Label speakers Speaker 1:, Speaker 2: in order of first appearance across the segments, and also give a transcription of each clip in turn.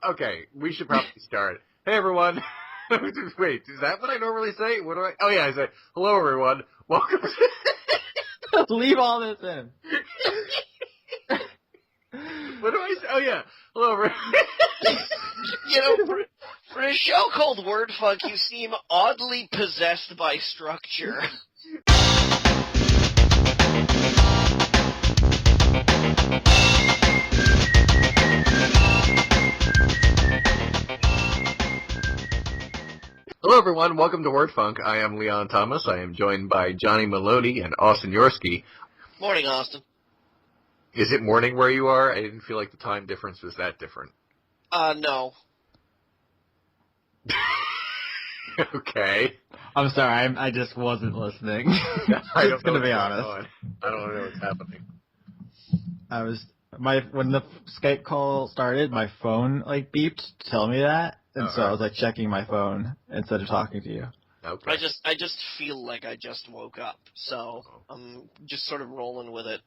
Speaker 1: Okay, we should probably start. Hey, everyone. Wait, is that what I normally say? What do I... Oh, yeah, I say, hello, everyone. Welcome to...
Speaker 2: Leave all this in.
Speaker 1: What do I say? Oh, yeah. Hello, everyone.
Speaker 3: For a show called Word Funk, you seem oddly possessed by structure.
Speaker 1: Hello, everyone. Welcome to Word Funk. I am Leon Thomas. I am joined by Johnny Maloney and Austin Yorsky.
Speaker 3: Morning, Austin.
Speaker 1: Is it morning where you are? I didn't feel like the time difference was that different.
Speaker 3: No.
Speaker 1: Okay.
Speaker 2: I'm sorry, I just wasn't listening.
Speaker 1: I don't
Speaker 2: going to be honest.
Speaker 1: I don't know what's happening.
Speaker 2: When the Skype call started, my phone beeped to tell me that, and so I was checking my phone instead of talking to you.
Speaker 1: Okay.
Speaker 3: I just feel like I just woke up, so I'm just sort of rolling with it.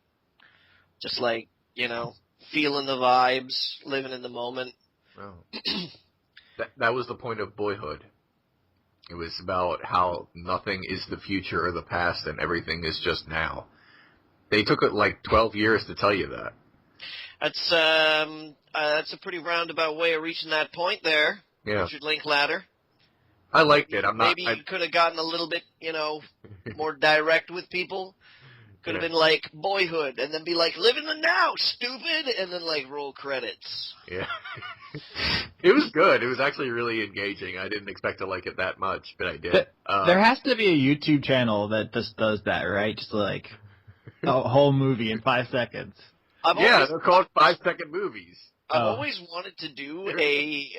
Speaker 3: Just feeling the vibes, living in the moment.
Speaker 1: Oh. That was the point of Boyhood. It was about how nothing is the future or the past and everything is just now. They took it 12 years to tell you that.
Speaker 3: That's a pretty roundabout way of reaching that point there,
Speaker 1: yeah.
Speaker 3: Richard Linklater.
Speaker 1: I liked it.
Speaker 3: Maybe you could have gotten a little bit, more direct with people. Could have been like Boyhood, and then be like, live in the now, stupid, and then roll credits.
Speaker 1: Yeah. It was good. It was actually really engaging. I didn't expect to like it that much, but I did.
Speaker 2: There has to be a YouTube channel that just does that, right? Just a whole movie in 5 seconds.
Speaker 1: They're called 5-second movies.
Speaker 3: I've always wanted to do a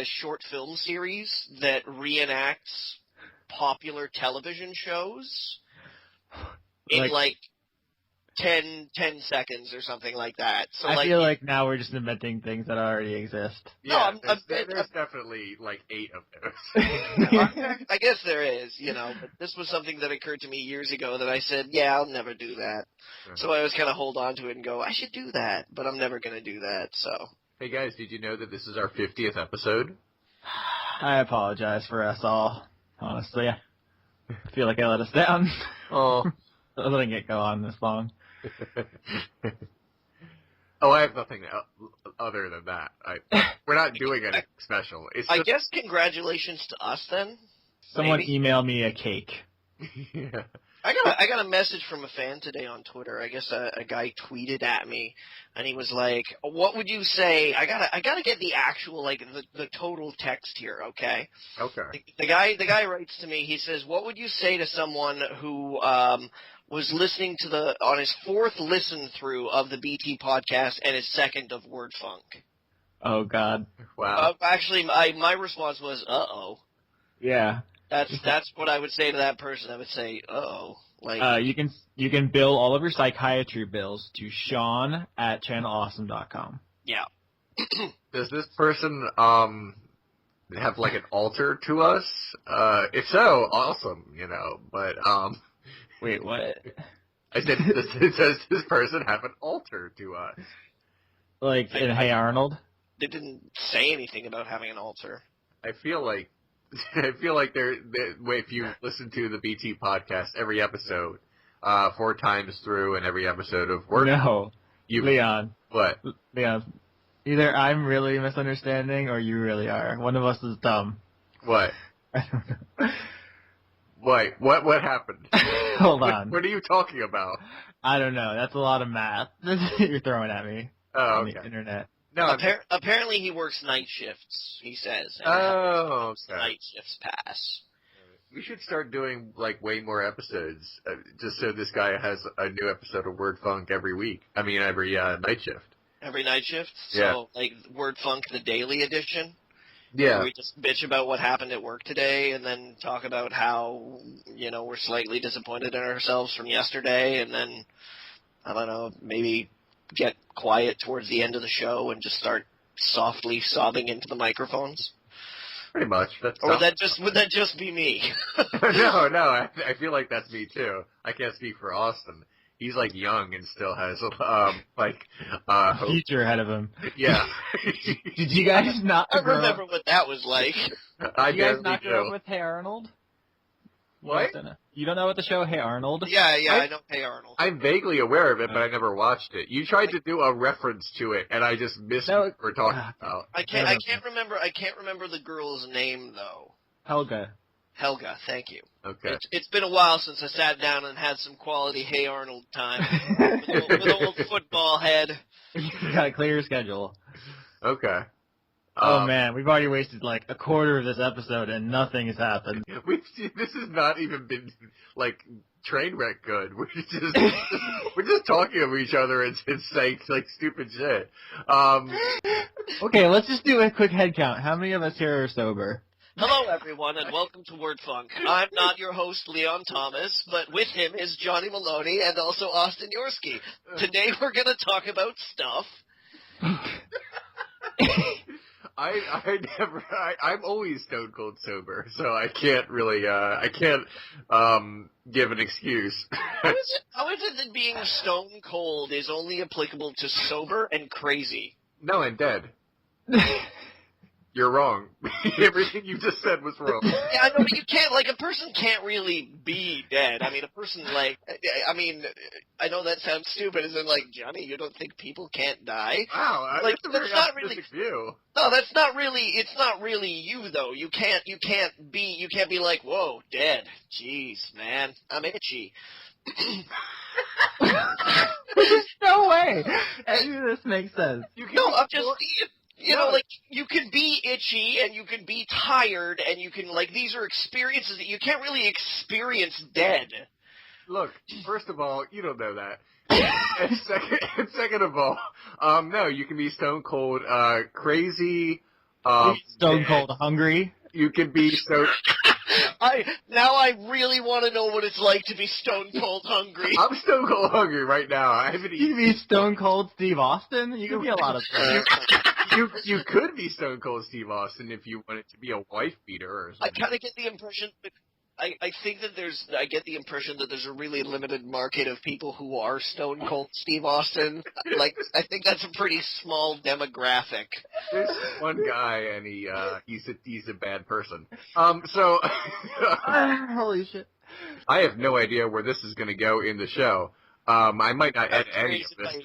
Speaker 3: short film series that reenacts popular television shows in 10 seconds or something like that. So
Speaker 2: I feel like now we're just inventing things that already exist.
Speaker 1: Yeah, there's definitely 8 of those.
Speaker 3: I guess there is, but this was something that occurred to me years ago that I said, yeah, I'll never do that. So I always kind of hold on to it and go, I should do that, but I'm never going to do that, so.
Speaker 1: Hey guys, did you know that this is our 50th episode?
Speaker 2: I apologize for us all, honestly. I feel like I let us down.
Speaker 1: Oh.
Speaker 2: Letting it go on this long.
Speaker 1: I have nothing other than that. We're not doing anything special.
Speaker 3: I guess congratulations to us then.
Speaker 2: Someone
Speaker 3: maybe.
Speaker 2: email me a cake.
Speaker 1: Yeah.
Speaker 3: I got a message from a fan today on Twitter. I guess a guy tweeted at me, and he was like, "What would you say?" I gotta get the actual the total text here, okay?
Speaker 1: Okay.
Speaker 3: The guy writes to me. He says, "What would you say to someone who was listening to on his 4th listen through of the BT podcast and his 2nd of Word Funk?"
Speaker 2: Oh God!
Speaker 1: Wow.
Speaker 3: Actually, my response was, "Uh-oh."
Speaker 2: Yeah.
Speaker 3: That's what I would say to that person. I would say, "Uh-oh."
Speaker 2: You can bill all of your psychiatry bills to Sean at channelawesome.com.
Speaker 3: Yeah.
Speaker 1: Does this person have an altar to us? If so, awesome. But
Speaker 2: Wait, what?
Speaker 1: I said, does this person have an altar to us?
Speaker 2: In Hey Arnold?
Speaker 3: They didn't say anything about having an altar.
Speaker 1: I feel like if you listen to the BT podcast every episode 4 times through and every episode of Word.
Speaker 2: No, Leon.
Speaker 1: What?
Speaker 2: Leon, either I'm really misunderstanding or you really are. One of us is dumb.
Speaker 1: What?
Speaker 2: I don't know.
Speaker 1: Wait, what happened?
Speaker 2: Hold on.
Speaker 1: What are you talking about?
Speaker 2: I don't know. That's a lot of math you're throwing at me on the internet.
Speaker 1: No,
Speaker 3: apparently he works night shifts, he says. And
Speaker 1: okay.
Speaker 3: Night shifts pass.
Speaker 1: We should start doing, way more episodes, just so this guy has a new episode of Word Funk every week. I mean, every night shift.
Speaker 3: Every night shift?
Speaker 1: Yeah.
Speaker 3: So, Word Funk, the daily edition?
Speaker 1: Yeah.
Speaker 3: Where we just bitch about what happened at work today and then talk about how, we're slightly disappointed in ourselves from yesterday and then, I don't know, maybe get quiet towards the end of the show and just start softly sobbing into the microphones?
Speaker 1: Pretty much.
Speaker 3: Or would that just be me?
Speaker 1: No, I feel like that's me too. I can't speak for Austin. He's like young and still has hope.
Speaker 2: Future ahead of him.
Speaker 1: Yeah.
Speaker 2: Did you guys not
Speaker 3: I
Speaker 2: grow
Speaker 3: remember
Speaker 2: up?
Speaker 3: what that was like.
Speaker 2: Did you guys not grow up with Hey Arnold?
Speaker 1: What?
Speaker 2: You don't know what the show Hey Arnold?
Speaker 3: Yeah, I know Hey Arnold.
Speaker 1: I'm vaguely aware of it, but I never watched it. You tried to do a reference to it, and I just missed what we're talking about.
Speaker 3: I can't remember the girl's name though.
Speaker 2: Helga,
Speaker 3: thank you.
Speaker 1: Okay.
Speaker 3: It's been a while since I sat down and had some quality Hey Arnold time with old football head.
Speaker 2: You gotta clear your schedule.
Speaker 1: Okay.
Speaker 2: Oh man, we've already wasted like a quarter of this episode and nothing has happened.
Speaker 1: This has not even been like train wreck good. We're just talking over each other and saying like stupid shit.
Speaker 2: Okay, let's just do a quick head count. How many of us here are sober?
Speaker 3: Hello, everyone, and welcome to Word Funk. I'm not your host, Leon Thomas, but with him is Johnny Maloney and also Austin Yorsky. Today we're going to talk about stuff.
Speaker 1: I'm always stone cold sober, so I can't really, give an excuse.
Speaker 3: How is it that being stone cold is only applicable to sober and crazy?
Speaker 1: No, and dead. You're wrong. Everything you just said was wrong.
Speaker 3: Yeah, I know, but you can't, like, a person can't really be dead. I mean, a person, like, I know that sounds stupid, as in, like, Johnny, you don't think people can't die?
Speaker 1: Wow,
Speaker 3: like,
Speaker 1: that's a very
Speaker 3: not really
Speaker 1: optimistic view.
Speaker 3: No, it's not really you, though. You can't be like, whoa, dead. Jeez, man, I'm itchy.
Speaker 2: No way! Any of this makes sense.
Speaker 3: I'm just... You know, like, you can be itchy, and you can be tired, and you can, like, these are experiences that you can't really experience dead.
Speaker 1: Look, first of all, you don't know that. and second of all, no, you can be stone cold, crazy,
Speaker 2: stone cold hungry.
Speaker 1: You can be so...
Speaker 3: I really want to know what it's like to be stone cold hungry.
Speaker 1: I'm stone cold hungry right now. I haven't eaten...
Speaker 2: You can be stone cold Steve Austin? You can be a lot of stuff.
Speaker 1: You could be stone cold Steve Austin if you wanted to be a wife beater or something.
Speaker 3: I kind of get the impression that I get the impression that there's a really limited market of people who are stone cold Steve Austin. Like, I think that's a pretty small demographic.
Speaker 1: There's one guy, and he's a bad person. So
Speaker 2: holy shit!
Speaker 1: I have no idea where this is going to go in the show. I might not add any of this.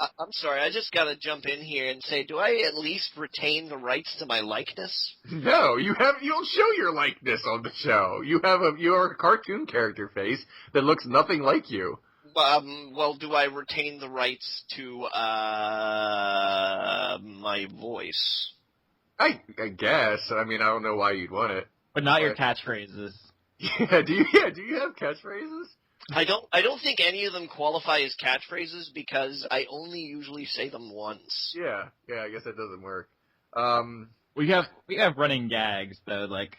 Speaker 3: I'm sorry, I just gotta jump in here and say, do I at least retain the rights to my likeness?
Speaker 1: No, you don't show your likeness on the show. You're a cartoon character face that looks nothing like you.
Speaker 3: Well, do I retain the rights to, my voice?
Speaker 1: I guess. I mean, I don't know why you'd want it.
Speaker 2: But not your catchphrases.
Speaker 1: Yeah, do you have catchphrases?
Speaker 3: I don't think any of them qualify as catchphrases because I only usually say them once.
Speaker 1: Yeah, I guess that doesn't work.
Speaker 2: We have running gags though, like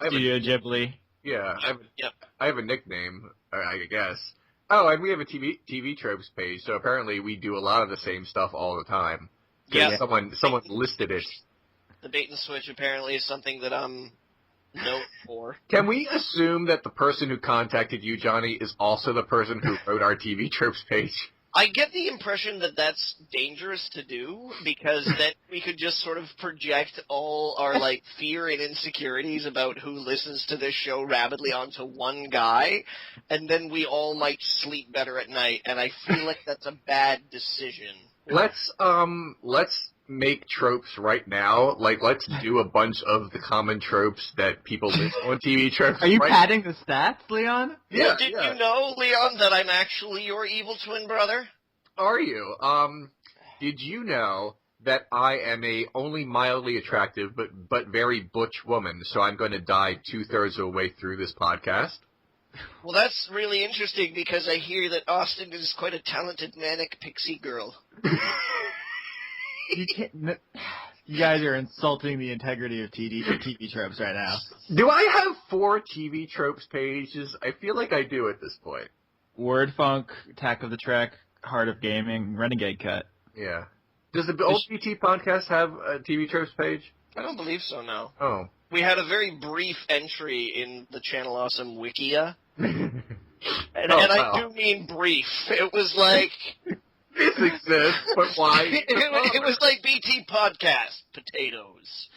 Speaker 2: Studio Ghibli.
Speaker 1: Yeah,
Speaker 3: yep.
Speaker 1: I have a nickname, I guess. Oh, and we have a TV Tropes page, so apparently we do a lot of the same stuff all the time.
Speaker 3: Yeah.
Speaker 1: Someone listed it.
Speaker 3: The bait and switch apparently is something that I'm known for.
Speaker 1: Can we assume that the person who contacted you, Johnny, is also the person who wrote our TV Tropes page?
Speaker 3: I get the impression that that's dangerous to do, because then we could just sort of project all our, like, fear and insecurities about who listens to this show rapidly onto one guy, and then we all might sleep better at night, and I feel like that's a bad decision.
Speaker 1: Let's make tropes right now. Like, let's do a bunch of the common tropes that people list on TV tropes.
Speaker 2: Are you padding the stats, Leon?
Speaker 1: Yeah.
Speaker 3: Well, did you know, Leon, that I'm actually your evil twin brother?
Speaker 1: Are you? Did you know that I am a only mildly attractive but very butch woman, so I'm going to die 2/3 of the way through this podcast?
Speaker 3: Well, that's really interesting because I hear that Austin is quite a talented manic pixie girl.
Speaker 2: You guys are insulting the integrity of TV Tropes right now.
Speaker 1: Do I have 4 TV Tropes pages? I feel like I do at this point.
Speaker 2: Word Funk, Attack of the Trek, Heart of Gaming, Renegade Cut.
Speaker 1: Yeah. Does the old PT podcast have a TV Tropes page?
Speaker 3: I don't believe so, no.
Speaker 1: Oh.
Speaker 3: We had a very brief entry in the Channel Awesome Wikia. And
Speaker 1: wow.
Speaker 3: I do mean brief. It was like...
Speaker 1: This exists, but why?
Speaker 3: It was like BT Podcast, potatoes.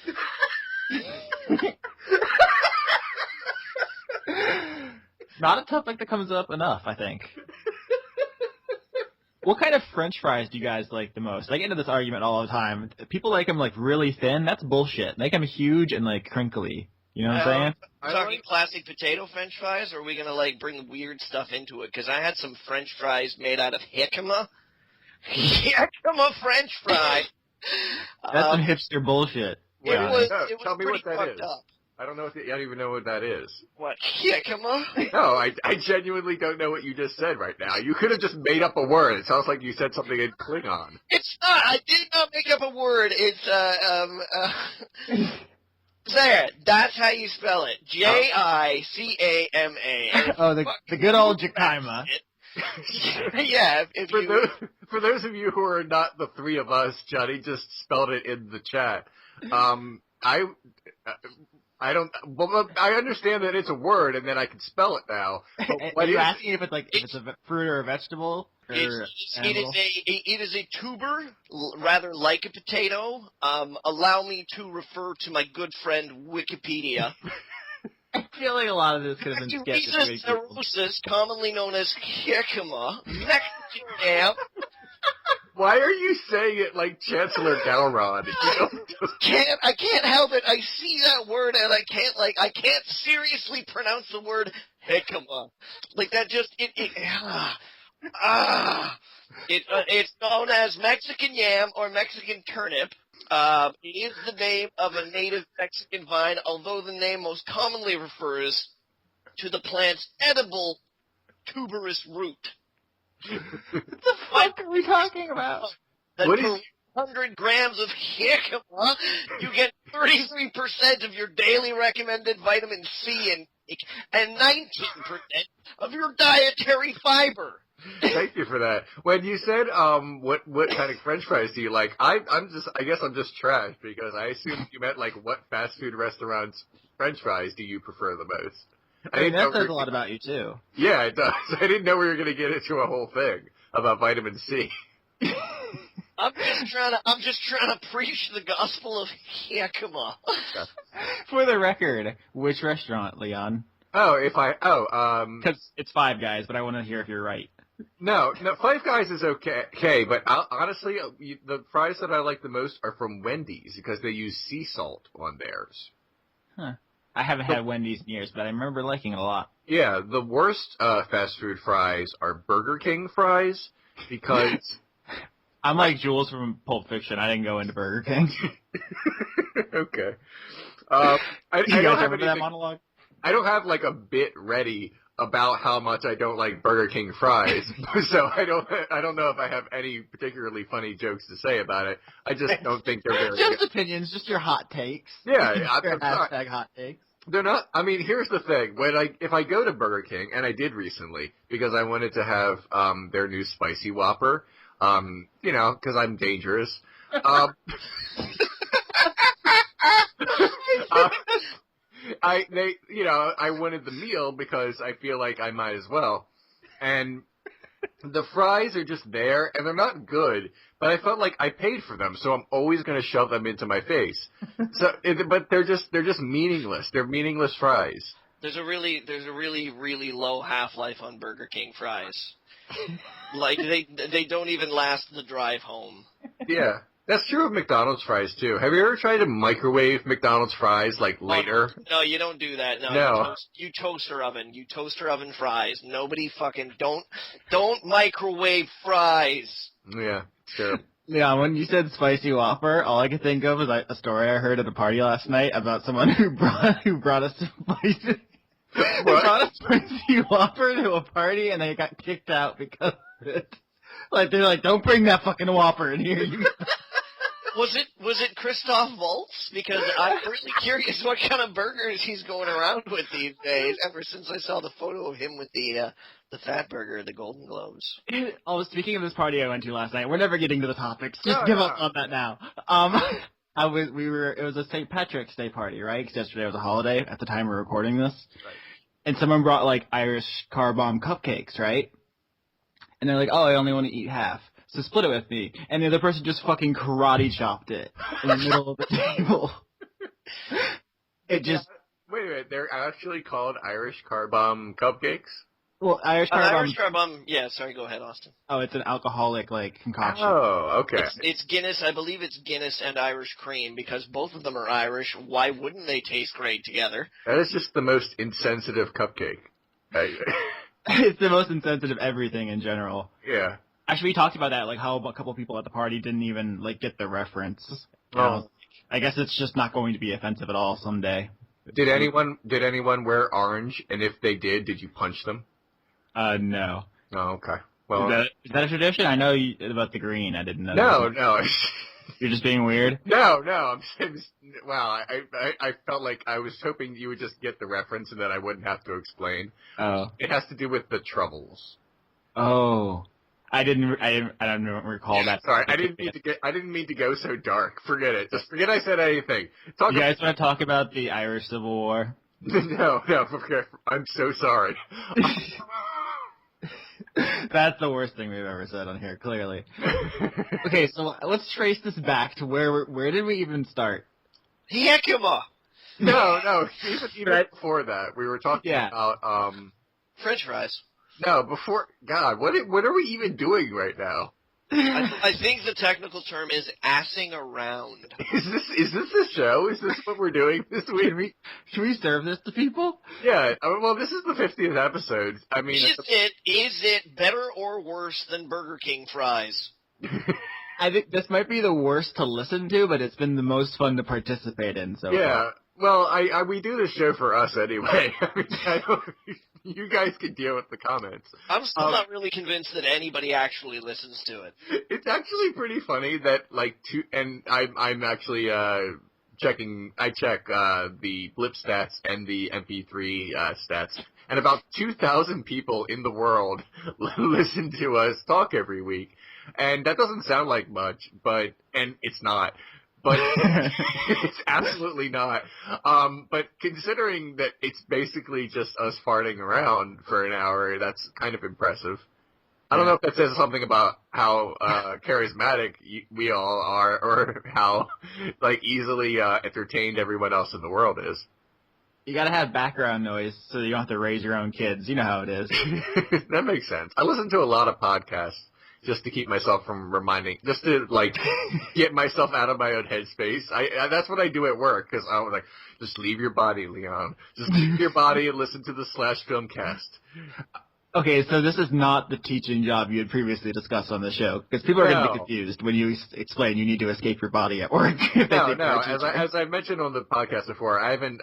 Speaker 2: Not a topic that comes up enough, I think. What kind of French fries do you guys like the most? I get into this argument all the time. People like them like really thin. That's bullshit. Make them huge and like crinkly. You know what I'm saying?
Speaker 3: Are we talking classic potato French fries, or are we gonna like bring weird stuff into it? Because I had some French fries made out of jicama. Jicama French fry.
Speaker 2: That's some hipster bullshit.
Speaker 3: It was
Speaker 1: tell me
Speaker 3: pretty
Speaker 1: what that
Speaker 3: fucked
Speaker 1: is.
Speaker 3: up.
Speaker 1: I don't know I don't even know what that is.
Speaker 3: What, jicama?
Speaker 1: No, I genuinely don't know what you just said right now. You could have just made up a word. It sounds like you said something in Klingon.
Speaker 3: It's not. I did not make up a word. It's there. That's how you spell it. Jicama.
Speaker 2: Oh, the good old jicama.
Speaker 3: Yeah.
Speaker 1: For those of you who are not the three of us, Johnny just spelled it in the chat. I don't. Well, I understand that it's a word, and then I can spell it now. But
Speaker 2: Are you asking if it's a fruit or a vegetable?
Speaker 3: It is a tuber, rather like a potato. Allow me to refer to my good friend Wikipedia.
Speaker 2: I feel like a lot of this could have been sketched.
Speaker 3: Rhesus neurosis, commonly known as jicama, Mexican yam.
Speaker 1: Why are you saying it like Chancellor Gowron?
Speaker 3: I can't help it. I see that word and I can't seriously pronounce the word jicama. Like that just it's known as Mexican yam or Mexican turnip. It is the name of a native Mexican vine, although the name most commonly refers to the plant's edible tuberous root.
Speaker 2: What the fuck are we talking about?
Speaker 3: Per 100 grams of jicama, you get 33% of your daily recommended vitamin C intake and 19% of your dietary fiber.
Speaker 1: Thank you for that. When you said what kind of French fries do you like, I guess I'm just trash because I assumed you meant like what fast food restaurants French fries do you prefer the most?
Speaker 2: I mean, that says a lot about you too.
Speaker 1: Yeah, it does. I didn't know we were going to get into a whole thing about vitamin C.
Speaker 3: I'm just trying to preach the gospel of jicama.
Speaker 2: For the record, which restaurant, Leon?
Speaker 1: Because
Speaker 2: it's Five Guys, but I want to hear if you're right.
Speaker 1: No, Five Guys is okay, but honestly, the fries that I like the most are from Wendy's because they use sea salt on theirs.
Speaker 2: Huh. I haven't had Wendy's in years, but I remember liking it a lot.
Speaker 1: Yeah, the worst fast food fries are Burger King fries because...
Speaker 2: I'm like Jules from Pulp Fiction. I didn't go into Burger King.
Speaker 1: Okay.
Speaker 2: You guys remember that monologue?
Speaker 1: I don't have like a bit ready about how much I don't like Burger King fries, so I don't know if I have any particularly funny jokes to say about it. I just don't think they're very
Speaker 2: just
Speaker 1: good.
Speaker 2: Opinions, just your hot takes.
Speaker 1: Yeah,
Speaker 2: your hashtag hot takes.
Speaker 1: They're not. I mean, here's the thing: if I go to Burger King, and I did recently because I wanted to have their new spicy Whopper, because I'm dangerous. I wanted the meal because I feel like I might as well. And the fries are just there, and they're not good, but I felt like I paid for them, so I'm always going to shove them into my face. But they're just meaningless. They're meaningless fries.
Speaker 3: There's a really, really low half-life on Burger King fries. Like, they don't even last the drive home.
Speaker 1: Yeah. That's true of McDonald's fries, too. Have you ever tried to microwave McDonald's fries, like, later?
Speaker 3: No, you don't do that. No. You toaster oven. You toaster oven fries. Nobody fucking... Don't microwave fries.
Speaker 1: Yeah, sure.
Speaker 2: Yeah, when you said spicy Whopper, all I could think of was a story I heard at a party last night about someone who brought us spicy... brought a spicy Whopper to a party, and they got kicked out because of it. Like, they're like, don't bring that fucking Whopper in here.
Speaker 3: Was it Christoph Waltz? Because I'm really curious what kind of burgers he's going around with these days. Ever since I saw the photo of him with the fat burger at the Golden Globes.
Speaker 2: Oh, speaking of this party I went to last night, we're never getting to the topics. Just give up on that now. It was a St. Patrick's Day party, right? Because yesterday was a holiday at the time we're recording this.
Speaker 1: Right.
Speaker 2: and someone brought, like, Irish car bomb cupcakes, right? And they're like, oh, I only want to eat half, so split it with me. And the other person just fucking karate chopped it in the middle of the table. It just...
Speaker 1: Wait a minute, they're actually called Irish car bomb cupcakes?
Speaker 2: Well, Irish car bomb...
Speaker 3: Irish car bomb, yeah, sorry, go ahead, Austin.
Speaker 2: Oh, it's an alcoholic, like, concoction.
Speaker 1: Oh, okay.
Speaker 3: It's Guinness, I believe it's Guinness and Irish cream, because both of them are Irish. Why wouldn't they taste great together?
Speaker 1: That is just the most insensitive cupcake.
Speaker 2: It's the most insensitive everything in general.
Speaker 1: Yeah.
Speaker 2: Actually, we talked about that, like how a couple people at the party didn't even, like, get the reference.
Speaker 1: Oh.
Speaker 2: I guess it's just not going to be offensive at all someday.
Speaker 1: Did anyone wear orange? And if they did you punch them?
Speaker 2: No.
Speaker 1: Oh, okay. Well,
Speaker 2: is that a tradition? I know about the green. I didn't know.
Speaker 1: No.
Speaker 2: You're just being weird?
Speaker 1: No. I'm just, wow, I felt like I was hoping you would just get the reference and that I wouldn't have to explain.
Speaker 2: Oh.
Speaker 1: It has to do with the Troubles.
Speaker 2: Oh. I don't recall that.
Speaker 1: Sorry, I didn't mean to go so dark. Forget it. Just forget I said anything.
Speaker 2: You guys want to talk about the Irish Civil War?
Speaker 1: No. Okay, I'm so sorry.
Speaker 2: That's the worst thing we've ever said on here, clearly. Okay, so let's trace this back to where did we even start?
Speaker 3: Yakima!
Speaker 1: No, even before that, we were talking about
Speaker 3: French fries.
Speaker 1: No, before God, what are we even doing right now?
Speaker 3: I think the technical term is assing around.
Speaker 1: Is this the show? Is this what we're doing this week?
Speaker 2: Should we serve this to people?
Speaker 1: Yeah. Well, this is the 50th episode. I mean,
Speaker 3: is it better or worse than Burger King fries?
Speaker 2: I think this might be the worst to listen to, but it's been the most fun to participate in. So
Speaker 1: yeah. Well, we do this show for us anyway. I mean, you guys can deal with the comments. I'm
Speaker 3: still not really convinced that anybody actually listens to it.
Speaker 1: It's actually pretty funny that I'm actually checking. I check the blip stats and the MP3 stats, and about 2,000 people in the world listen to us talk every week, and that doesn't sound like much, and it's not. But it's absolutely not. But considering that it's basically just us farting around for an hour, that's kind of impressive. I don't know if that says something about how charismatic we all are, or how easily entertained everyone else in the world is.
Speaker 2: You gotta have background noise so you don't have to raise your own kids. You know how it is.
Speaker 1: That makes sense. I listen to a lot of podcasts. Just to keep myself from just to, get myself out of my own headspace. That's what I do at work, because I was like, just leave your body, Leon. Just leave your body and listen to the Filmcast.
Speaker 2: Okay, so this is not the teaching job you had previously discussed on the show, because people are going to be confused when you explain you need to escape your body at work.
Speaker 1: No. As I mentioned on the podcast before, I haven't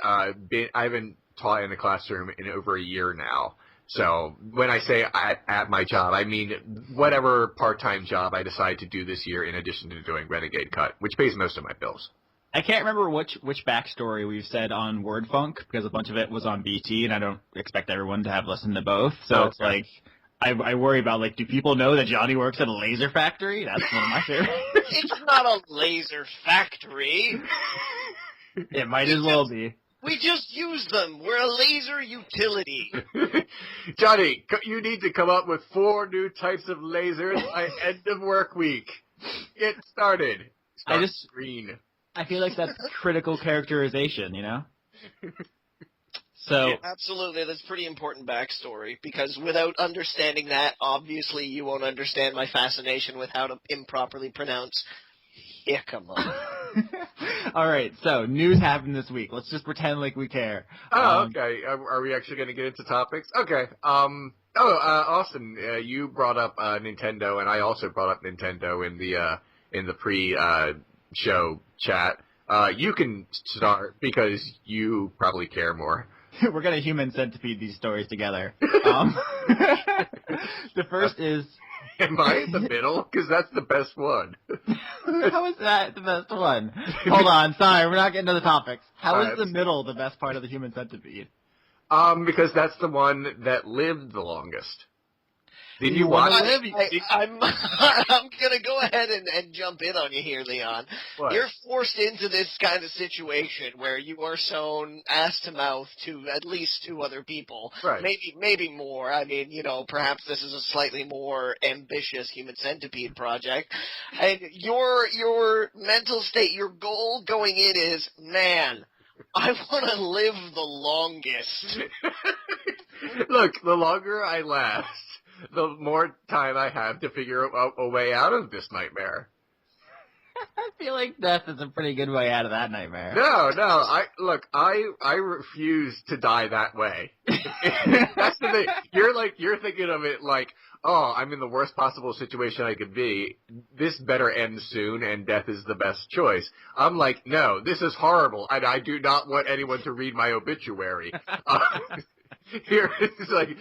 Speaker 1: taught in a classroom in over a year now. So when I say at my job, I mean whatever part-time job I decide to do this year in addition to doing Renegade Cut, which pays most of my bills.
Speaker 2: I can't remember which backstory we've said on WordFunk, because a bunch of it was on BT, and I don't expect everyone to have listened to both. So It's like, I worry about, do people know that Johnny works at a laser factory? That's one of my favorites.
Speaker 3: It's not a laser factory.
Speaker 2: It might as well be.
Speaker 3: We just use them. We're a laser utility.
Speaker 1: Johnny, you need to come up with 4 new types of lasers by end of work week. Get started. Green.
Speaker 2: I feel like that's critical characterization, you know? So
Speaker 3: yeah, absolutely, that's pretty important backstory, because without understanding that, obviously you won't understand my fascination with how to improperly pronounce Yakima.
Speaker 2: All right, so news happened this week. Let's just pretend like we care.
Speaker 1: Oh, okay. Are we actually going to get into topics? Okay. Austin, you brought up Nintendo, and I also brought up Nintendo in the pre-show chat. You can start because you probably care more.
Speaker 2: We're going to human centipede these stories together. The first is...
Speaker 1: Am I in the middle? Because that's the best one.
Speaker 2: How is that the best one? Hold on, sorry, we're not getting to the topics. How is the middle the best part of the human centipede?
Speaker 1: Because that's the one that lived the longest. Did you watch
Speaker 3: I'm gonna go ahead and jump in on you here, Leon.
Speaker 1: What?
Speaker 3: You're forced into this kind of situation where you are shown ass to mouth to at least 2 other people.
Speaker 1: Right.
Speaker 3: Maybe more. I mean, perhaps this is a slightly more ambitious Human Centipede project. And your mental state, your goal going in is, man, I want to live the longest.
Speaker 1: Look, the longer I last, the more time I have to figure out a way out of this nightmare.
Speaker 2: I feel like death is a pretty good way out of that nightmare.
Speaker 1: No, I refuse to die that way. That's the thing. You're thinking of it like, oh, I'm in the worst possible situation I could be. This better end soon, and death is the best choice. I'm like, no, this is horrible, and I do not want anyone to read my obituary. Here it's like,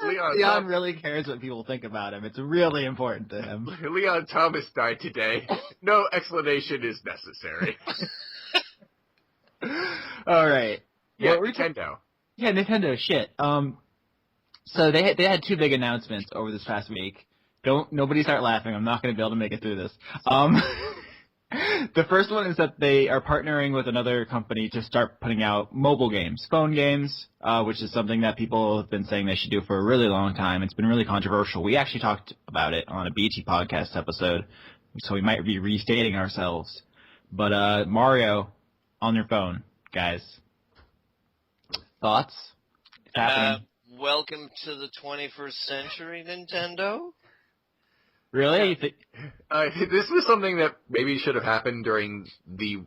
Speaker 2: Leon really cares what people think about him. It's really important to him.
Speaker 1: Leon Thomas died today. No explanation is necessary.
Speaker 2: All right.
Speaker 1: Yeah, Nintendo.
Speaker 2: Yeah, Nintendo. Shit. So they had 2 big announcements over this past week. Nobody start laughing. I'm not going to be able to make it through this. The first one is that they are partnering with another company to start putting out mobile games, phone games, which is something that people have been saying they should do for a really long time. It's been really controversial. We actually talked about it on a BT podcast episode, so we might be restating ourselves. But Mario on your phone, guys. Thoughts? It's happening.
Speaker 3: Welcome to the 21st century, Nintendo.
Speaker 2: Really?
Speaker 1: This was something that maybe should have happened during the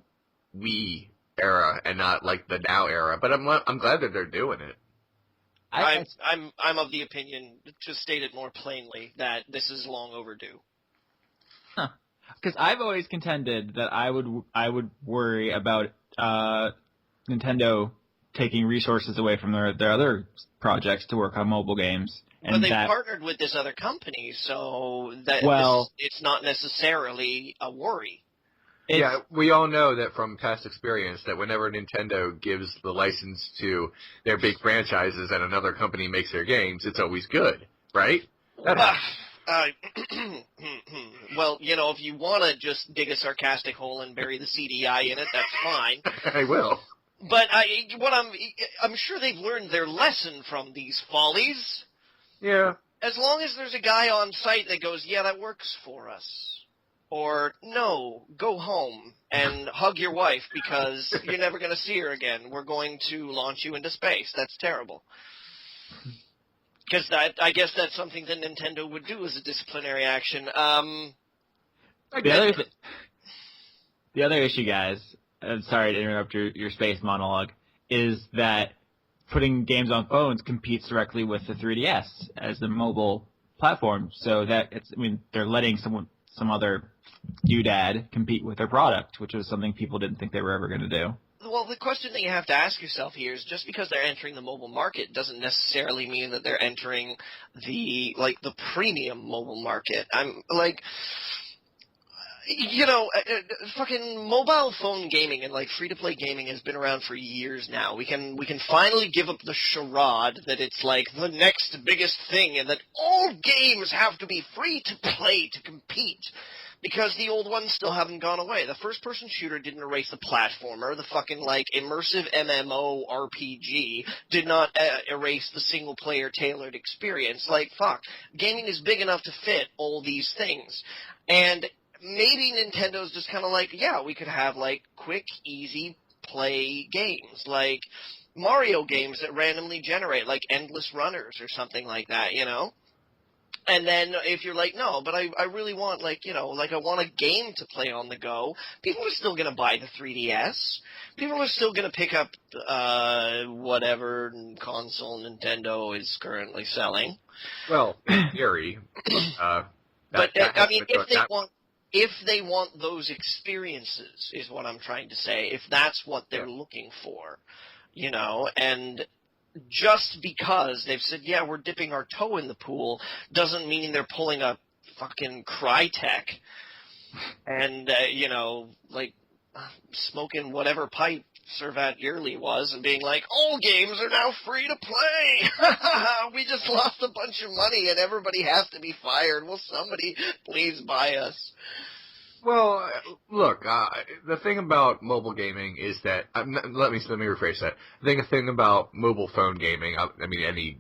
Speaker 1: Wii era and not like the now era. But I'm glad that they're doing it.
Speaker 3: I'm of the opinion, to state it more plainly, that this is long overdue.
Speaker 2: Huh? Because I've always contended that I would worry about Nintendo taking resources away from their other projects to work on mobile games.
Speaker 3: But they partnered with this other company, so that it's not necessarily a worry.
Speaker 1: Yeah, we all know that from past experience that whenever Nintendo gives the license to their big franchises and another company makes their games, it's always good, right?
Speaker 3: Well, if you want to just dig a sarcastic hole and bury the CDI in it, that's fine.
Speaker 1: I will.
Speaker 3: But I'm sure they've learned their lesson from these follies.
Speaker 1: Yeah.
Speaker 3: As long as there's a guy on site that goes, yeah, that works for us. Or, no, go home and hug your wife because you're never going to see her again. We're going to launch you into space. That's terrible. Because I guess that's something that Nintendo would do as a disciplinary action.
Speaker 2: The other issue, guys, I'm sorry to interrupt your space monologue, is that putting games on phones competes directly with the 3DS as the mobile platform. So that they're letting some other doodad compete with their product, which was something people didn't think they were ever going to do.
Speaker 3: Well, the question that you have to ask yourself here is just because they're entering the mobile market doesn't necessarily mean that they're entering the premium mobile market. I'm like, fucking mobile phone gaming and free-to-play gaming has been around for years now. We can finally give up the charade that it's the next biggest thing and that all games have to be free to play to compete. Because the old ones still haven't gone away. The first-person shooter didn't erase the platformer. The fucking, immersive MMO RPG did not erase the single-player tailored experience. Fuck. Gaming is big enough to fit all these things. And maybe Nintendo's just kind of yeah, we could have, quick, easy play games. Mario games that randomly generate, Endless Runners or something like that, And then if you're no, but I really want, I want a game to play on the go, people are still going to buy the 3DS. People are still going to pick up whatever console Nintendo is currently selling.
Speaker 1: Well, in theory.
Speaker 3: If they want those experiences is what I'm trying to say, if that's what they're looking for, and just because they've said, yeah, we're dipping our toe in the pool, doesn't mean they're pulling a fucking Crytek and, smoking whatever pipe Servat Yearly was and being like, all games are now free to play. We just lost a bunch of money and everybody has to be fired. Will somebody please buy us?
Speaker 1: Well, look, the thing about mobile gaming is that let me rephrase that. The thing about mobile phone gaming, I mean, any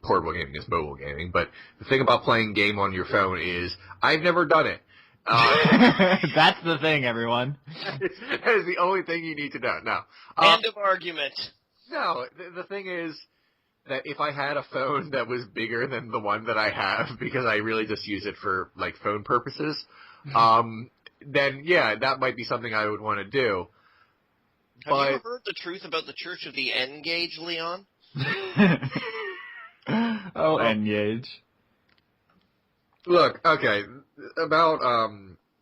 Speaker 1: portable gaming is mobile gaming, but the thing about playing game on your phone is I've never done it.
Speaker 2: That's the thing, everyone.
Speaker 1: That is the only thing you need to know. No.
Speaker 3: End of argument.
Speaker 1: No, the thing is that if I had a phone that was bigger than the one that I have, because I really just use it for, like, phone purposes, then, yeah, that might be something I would want to do.
Speaker 3: Have you ever heard the truth about the Church of the N-Gage, Leon?
Speaker 2: Oh, N-Gage.
Speaker 1: Look, okay,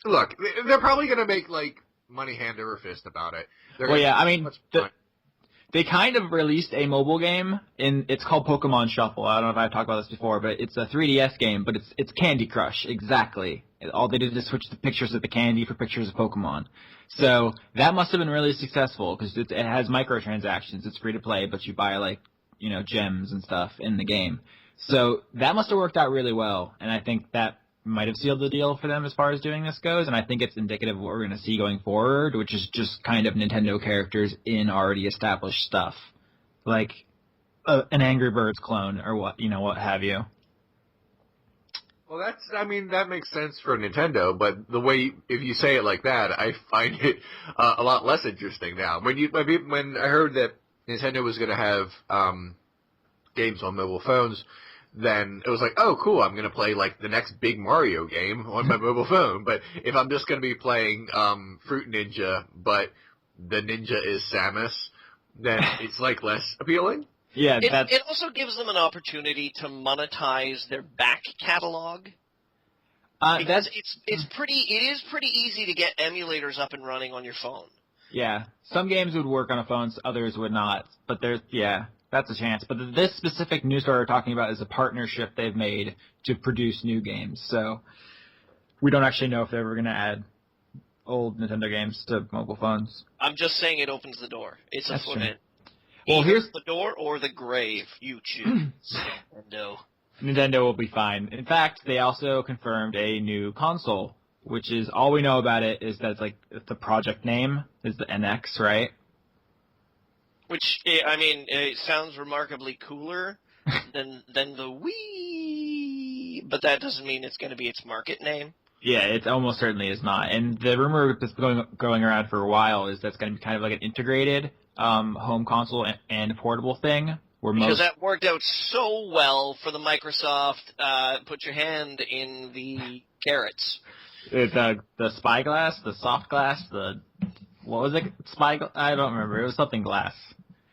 Speaker 1: look, they're probably going to make, like, money hand over fist about it.
Speaker 2: Well, yeah, I mean, they kind of released a mobile game, it's called Pokemon Shuffle. I don't know if I've talked about this before, but it's a 3DS game, but it's Candy Crush, exactly. All they did is switch the pictures of the candy for pictures of Pokemon. So that must have been really successful, because it has microtransactions. It's free to play, but you buy, like, you know, gems and stuff in the game. So that must have worked out really well, and I think that might have sealed the deal for them as far as doing this goes, and I think it's indicative of what we're going to see going forward, which is just kind of Nintendo characters in already established stuff, like an Angry Birds clone or what have you.
Speaker 1: Well, that makes sense for Nintendo, but the way, if you say it like that, I find it a lot less interesting now. When I heard that Nintendo was going to have games on mobile phones, then it was like, oh, cool, I'm going to play, like, the next big Mario game on my mobile phone. But if I'm just going to be playing Fruit Ninja, but the ninja is Samus, then it's, like, less appealing.
Speaker 2: Yeah,
Speaker 3: it also gives them an opportunity to monetize their back catalog. Because it is pretty easy to get emulators up and running on your phone.
Speaker 2: Yeah, some games would work on a phone, others would not. But that's a chance. But this specific news story we're talking about is a partnership they've made to produce new games. So we don't actually know if they're ever going to add old Nintendo games to mobile phones.
Speaker 3: I'm just saying it opens the door. It's a foot in.
Speaker 2: Well, here's
Speaker 3: the door or the grave. You choose. Nintendo.
Speaker 2: Nintendo will be fine. In fact, they also confirmed a new console, which is all we know about it is that it's like the project name is the NX, right?
Speaker 3: Which, I mean, it sounds remarkably cooler than the Wii, but that doesn't mean it's going to be its market name.
Speaker 2: Yeah, it almost certainly is not. And the rumor that's been going around for a while is that's going to be kind of like an integrated home console and portable thing.
Speaker 3: Because that worked out so well for the Microsoft, put your hand in the carrots.
Speaker 2: The Spyglass, the soft glass, what was it? I don't remember. It was something glass.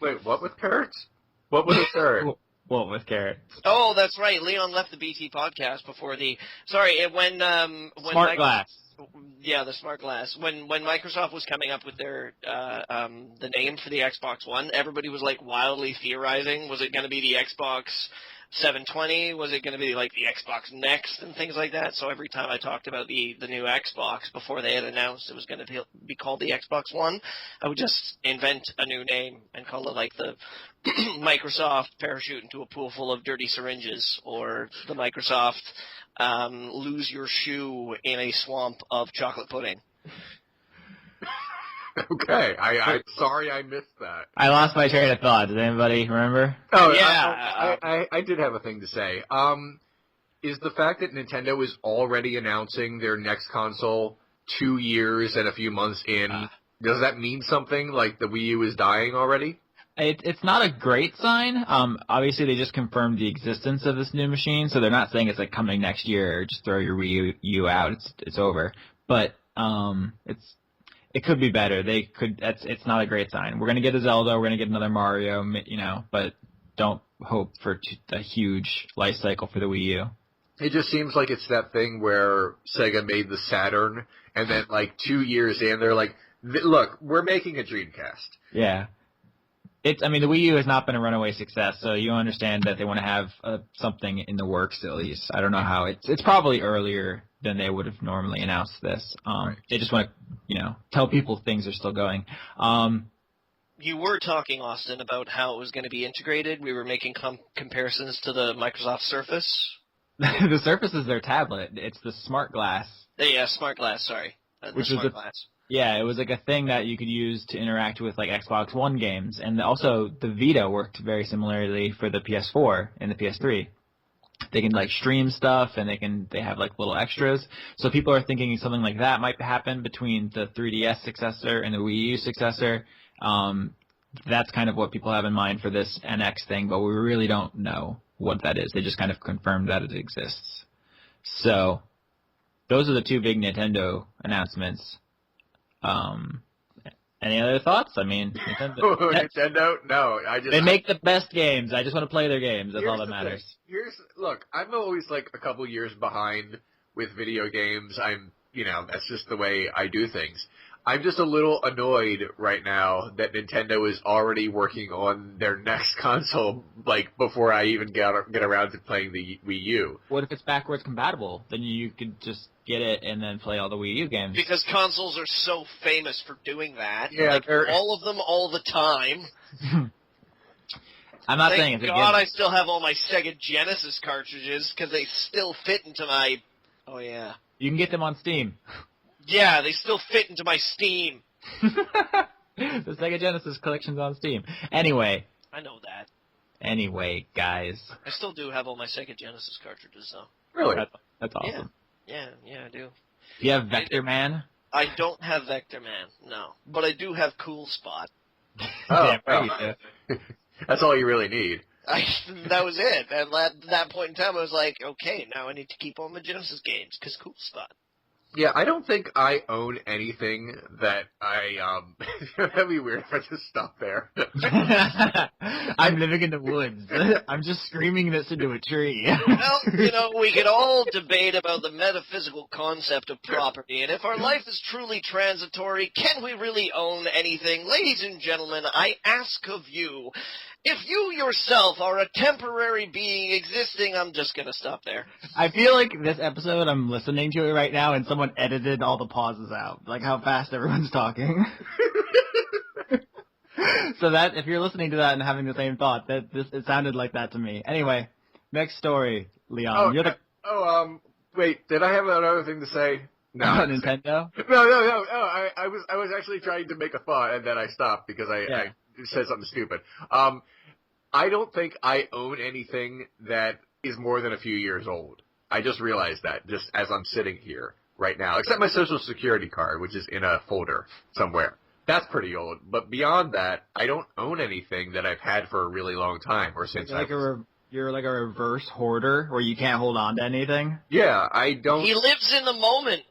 Speaker 1: Wait, what with carrots? What was a carrot?
Speaker 2: What with carrots?
Speaker 3: Oh, that's right. Leon left the BT podcast before when
Speaker 2: Smart Glass.
Speaker 3: Yeah, the Smart Glass. When Microsoft was coming up with their the name for the Xbox One, everybody was like wildly theorizing. Was it going to be the Xbox 720? Was it going to be like the Xbox Next and things like that? So every time I talked about the new Xbox before they had announced it was going to be called the Xbox One, I would just invent a new name and call it like the Microsoft parachute into a pool full of dirty syringes, or the Microsoft lose your shoe in a swamp of chocolate pudding.
Speaker 1: Okay, I'm sorry I missed that.
Speaker 2: I lost my train of thought. Does anybody remember?
Speaker 1: Oh, yeah. I did have a thing to say. Is the fact that Nintendo is already announcing their next console 2 years and a few months in, does that mean something? Like the Wii U is dying already?
Speaker 2: It's not a great sign. Obviously, they just confirmed the existence of this new machine, so they're not saying it's like coming next year or just throw your Wii U out. It's over. But it could be better. It's not a great sign. We're gonna get a Zelda. We're gonna get another Mario. But don't hope for a huge life cycle for the Wii U.
Speaker 1: It just seems like it's that thing where Sega made the Saturn, and then like 2 years in, they're like, "Look, we're making a Dreamcast."
Speaker 2: Yeah. The Wii U has not been a runaway success, so you understand that they want to have something in the works at least. I don't know how it's probably earlier than they would have normally announced this. They just want to, tell people things are still going.
Speaker 3: You were talking, Austin, about how it was going to be integrated. We were making comparisons to the Microsoft Surface.
Speaker 2: The Surface is their tablet. It's the Smart Glass.
Speaker 3: Yeah, Smart Glass, sorry.
Speaker 2: Which was
Speaker 3: Glass.
Speaker 2: Yeah, it was like a thing that you could use to interact with like Xbox One games. And also the Vita worked very similarly for the PS4 and the PS3. They can like stream stuff and they have like little extras. So people are thinking something like that might happen between the 3DS successor and the Wii U successor. That's kind of what people have in mind for this NX thing, but we really don't know what that is. They just kind of confirmed that it exists. So those are the two big Nintendo announcements. Any other thoughts? I mean,
Speaker 1: Nintendo? No,
Speaker 2: they make the best games. I just want to play their games. That's all that matters.
Speaker 1: Look, I'm always like a couple years behind with video games. That's just the way I do things. I'm just a little annoyed right now that Nintendo is already working on their next console, like, before I even get around to playing the Wii U.
Speaker 2: What if it's backwards compatible? Then you could just get it and then play all the Wii U games.
Speaker 3: Because consoles are so famous for doing that.
Speaker 1: Yeah,
Speaker 3: like, all of them all the time.
Speaker 2: I'm not saying it's
Speaker 3: Thank God I still have all my Sega Genesis cartridges, because they still fit into my... Oh, yeah.
Speaker 2: You can get them on Steam.
Speaker 3: Yeah, they still fit into my Steam.
Speaker 2: The Sega Genesis collection's on Steam. Anyway.
Speaker 3: I know that.
Speaker 2: Anyway, guys.
Speaker 3: I still do have all my Sega Genesis cartridges, though.
Speaker 1: Really?
Speaker 2: That's awesome.
Speaker 3: Yeah, I do.
Speaker 2: Do you have Vector Man?
Speaker 3: I don't have Vector Man, no. But I do have Cool Spot.
Speaker 1: Oh, yeah, that's all you really need.
Speaker 3: That was it. At that point in time, I was like, okay, now I need to keep on the Genesis games, because Cool Spot.
Speaker 1: Yeah, I don't think I own anything that that'd be weird if I just stopped there.
Speaker 2: I'm living in the woods. I'm just screaming this into a tree.
Speaker 3: Well, we could all debate about the metaphysical concept of property, and if our life is truly transitory, can we really own anything? Ladies and gentlemen, I ask of you, if you yourself are a temporary being existing, I'm just going to stop there.
Speaker 2: I feel like this episode, I'm listening to it right now, and someone edited all the pauses out, like how fast everyone's talking. So that, if you're listening to that and having the same thought, it sounded like that to me. Anyway, next story, Leon.
Speaker 1: Wait, did I have another thing to say? No.
Speaker 2: Nintendo?
Speaker 1: No. I was actually trying to make a thought, and then I stopped because I said something stupid. I don't think I own anything that is more than a few years old. I just realized that just as I'm sitting here right now, except my Social Security card, which is in a folder somewhere. That's pretty old. But beyond that, I don't own anything that I've had for a really long time or since
Speaker 2: You're like a reverse hoarder where you can't hold on to anything?
Speaker 1: Yeah, I don't...
Speaker 3: He lives in the moment.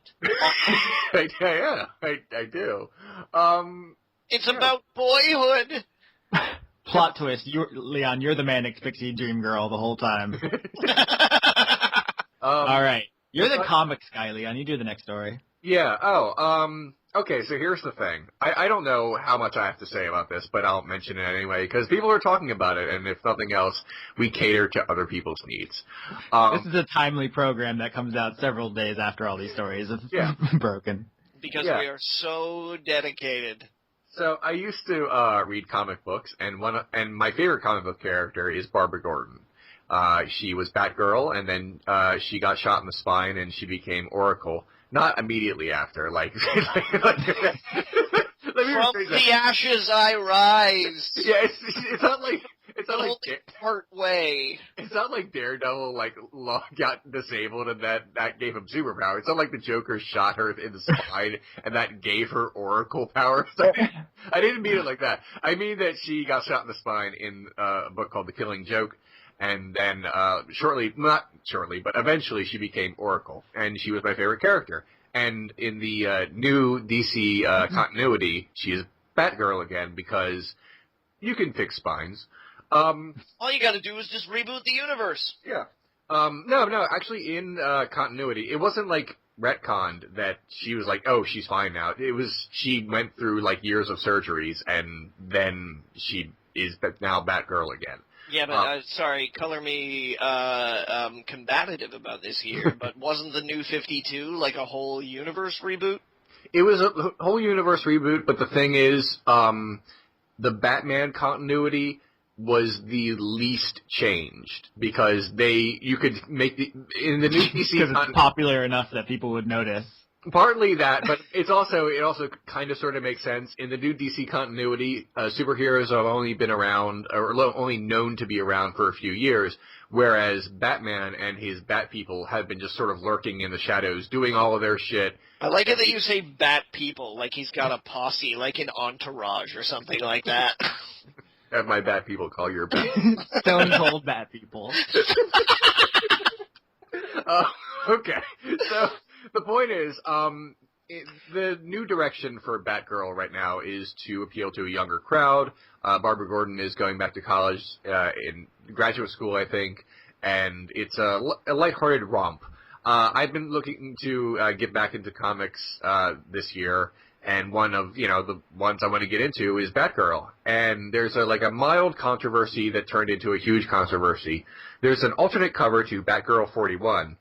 Speaker 1: Yeah, I do.
Speaker 3: It's about boyhood.
Speaker 2: Plot twist, Leon, you're the Manic Pixie Dream Girl the whole time. All right. You're the comics guy, Leon. You do the next story.
Speaker 1: Yeah, okay, so here's the thing. I don't know how much I have to say about this, but I'll mention it anyway, because people are talking about it, and if nothing else, we cater to other people's needs.
Speaker 2: This is a timely program that comes out several days after all these stories have broken.
Speaker 3: Because we are so dedicated.
Speaker 1: So I used to read comic books, and my favorite comic book character is Barbara Gordon. She was Batgirl, and then she got shot in the spine, and she became Oracle. Not immediately after, like let me
Speaker 3: from the ashes I rise.
Speaker 1: Yeah, it's not like
Speaker 3: part way.
Speaker 1: It's not like Daredevil got disabled and that gave him superpowers. It's not like the Joker shot her in the spine and that gave her Oracle powers. I didn't mean it like that. I mean that she got shot in the spine in a book called The Killing Joke. And then eventually she became Oracle, and she was my favorite character. And in the new DC continuity, she is Batgirl again, because you can fix spines.
Speaker 3: All you gotta do is just reboot the universe.
Speaker 1: Yeah. No, actually in continuity, it wasn't like retconned that she was like, oh, she's fine now. It was, she went through like years of surgeries, and then she is now Batgirl again.
Speaker 3: Yeah, but sorry, color me combative about this here, but wasn't the New 52 like a whole universe reboot?
Speaker 1: It was a whole universe reboot, but the thing is, the Batman continuity was the least changed because you could make in the new DC
Speaker 2: because it's popular enough that people would notice.
Speaker 1: Partly that, but it also kind of sort of makes sense. In the new DC continuity, superheroes have only been around, or only known to be around for a few years, whereas Batman and his Bat People have been just sort of lurking in the shadows, doing all of their shit.
Speaker 3: I like it that you say Bat People, like he's got a posse, like an entourage or something like that.
Speaker 1: Have my Bat People call your Bat.
Speaker 2: Stone Cold Bat People.
Speaker 1: Okay, so... The point is, the new direction for Batgirl right now is to appeal to a younger crowd. Barbara Gordon is going back to college in graduate school, I think, and it's a lighthearted romp. I've been looking to get back into comics this year, and one of the ones I want to get into is Batgirl. And there's a mild controversy that turned into a huge controversy. There's an alternate cover to Batgirl 41.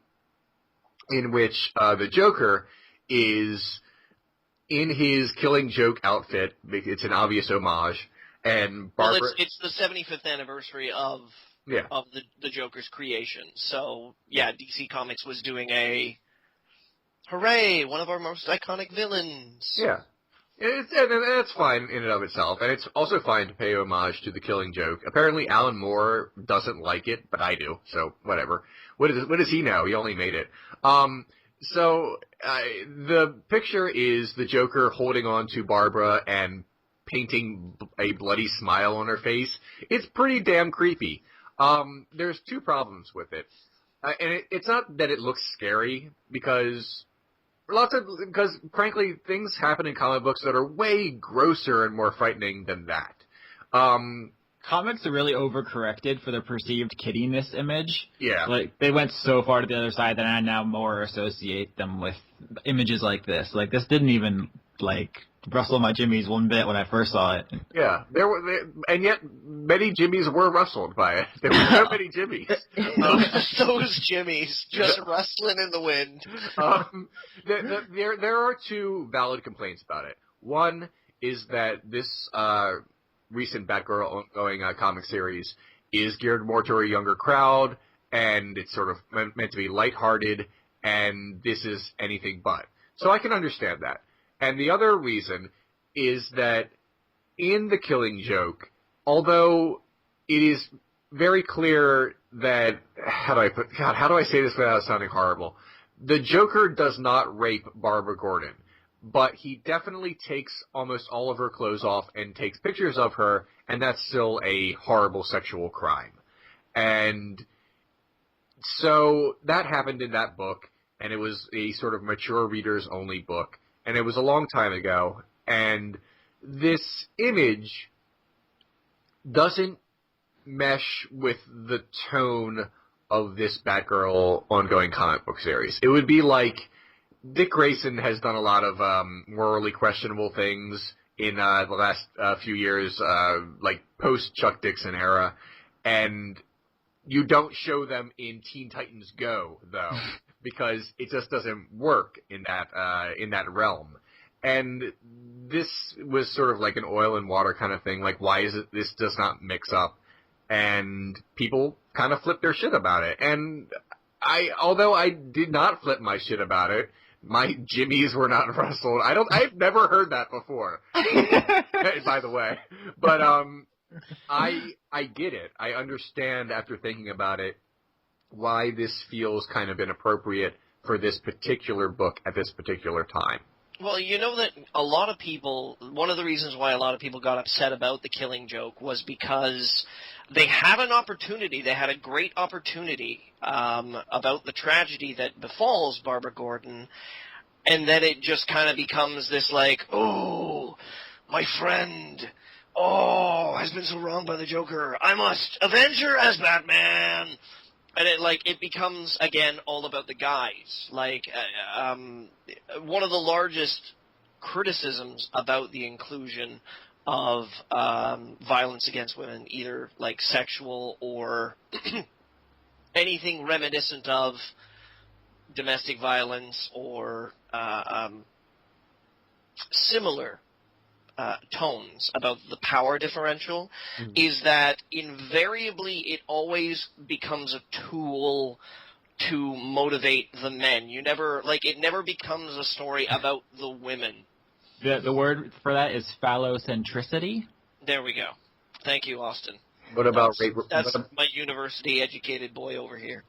Speaker 1: In which the Joker is in his Killing Joke outfit. It's an obvious homage. And Barbara...
Speaker 3: Well, it's the 75th anniversary of the Joker's creation. So, yeah, DC Comics was doing a... Hooray! One of our most iconic villains.
Speaker 1: Yeah. And that's fine in and of itself. And it's also fine to pay homage to the Killing Joke. Apparently Alan Moore doesn't like it, but I do. So, whatever. What does he know? He only made it. The picture is the Joker holding on to Barbara and painting a bloody smile on her face. It's pretty damn creepy. There's two problems with it. And it's not that it looks scary, because frankly, things happen in comic books that are way grosser and more frightening than that.
Speaker 2: Comics are really overcorrected for the perceived kiddiness image.
Speaker 1: Yeah.
Speaker 2: Like, they went so far to the other side that I now more associate them with images like this. Like, this didn't even, rustle my jimmies one bit when I first saw it.
Speaker 1: Yeah. And yet, many jimmies were rustled by it. There were so many jimmies.
Speaker 3: Those jimmies just rustling in the wind.
Speaker 1: There are two valid complaints about it. One is that this... recent Batgirl ongoing comic series is geared more to a younger crowd, and it's sort of meant to be lighthearted, and this is anything but. So I can understand that. And the other reason is that in The Killing Joke, although it is very clear that, how do I say this without sounding horrible? The Joker does not rape Barbara Gordon. But he definitely takes almost all of her clothes off and takes pictures of her, and that's still a horrible sexual crime. And so that happened in that book, and it was a sort of mature readers-only book, and it was a long time ago, and this image doesn't mesh with the tone of this Batgirl ongoing comic book series. It would be like... Dick Grayson has done a lot of morally questionable things in the last few years, like post-Chuck Dixon era, and you don't show them in Teen Titans Go, though, because it just doesn't work in that realm. And this was sort of like an oil and water kind of thing, like why is it this does not mix up? And people kind of flip their shit about it. And although I did not flip my shit about it, my jimmies were not rustled. I've never heard that before, by the way. But I get it. I understand after thinking about it why this feels kind of inappropriate for this particular book at this particular time.
Speaker 3: Well, you know that a lot of people, one of the reasons why a lot of people got upset about The Killing Joke was because they had an opportunity, they had a great opportunity about the tragedy that befalls Barbara Gordon, and then it just kind of becomes this like, oh, my friend, has been so wronged by the Joker, I must avenge her as Batman. And it becomes, again, all about the guys. One of the largest criticisms about the inclusion of violence against women, either sexual or anything reminiscent of domestic violence or similar tones about the power differential is that invariably it always becomes a tool to motivate the men. It never becomes a story about the women.
Speaker 2: The word for that is phallocentricity.
Speaker 3: There we go. Thank you, Austin.
Speaker 1: What about
Speaker 3: that's my university-educated boy over here.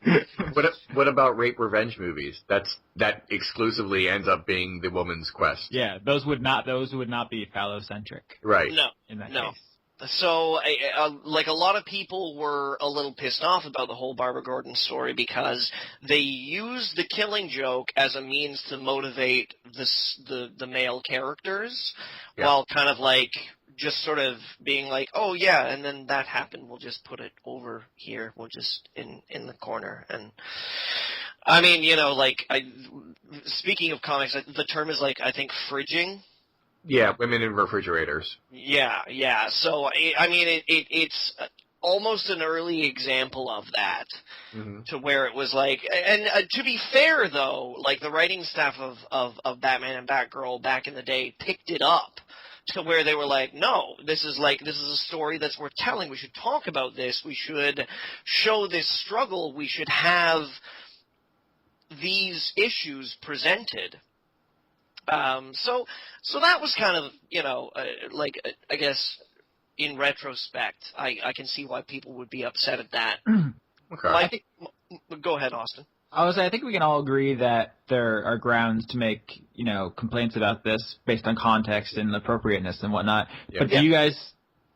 Speaker 1: What about rape revenge movies? That exclusively ends up being the woman's quest.
Speaker 2: Yeah, those would not be phallocentric.
Speaker 1: Right.
Speaker 3: No.
Speaker 2: In that
Speaker 3: no.
Speaker 2: case.
Speaker 3: So, a lot of people were a little pissed off about the whole Barbara Gordon story because they used the Killing Joke as a means to motivate the male characters, while kind of just sort of being like, oh yeah, and then that happened, we'll just put it over here, we'll just in the corner. And I mean, speaking of comics, the term is I think fridging.
Speaker 1: Yeah, women in refrigerators.
Speaker 3: Yeah. So I mean, it's almost an early example of that, to where it was and to be fair though, the writing staff of Batman and Batgirl back in the day picked it up to where they were like, no, this is a story that's worth telling. We should talk about this. We should show this struggle. We should have these issues presented. So that was kind of, I guess in retrospect, I can see why people would be upset at that.
Speaker 1: Okay.
Speaker 3: Go ahead, Austin.
Speaker 2: I think we can all agree that there are grounds to make, complaints about this based on context and appropriateness and whatnot. Yeah. But do you guys,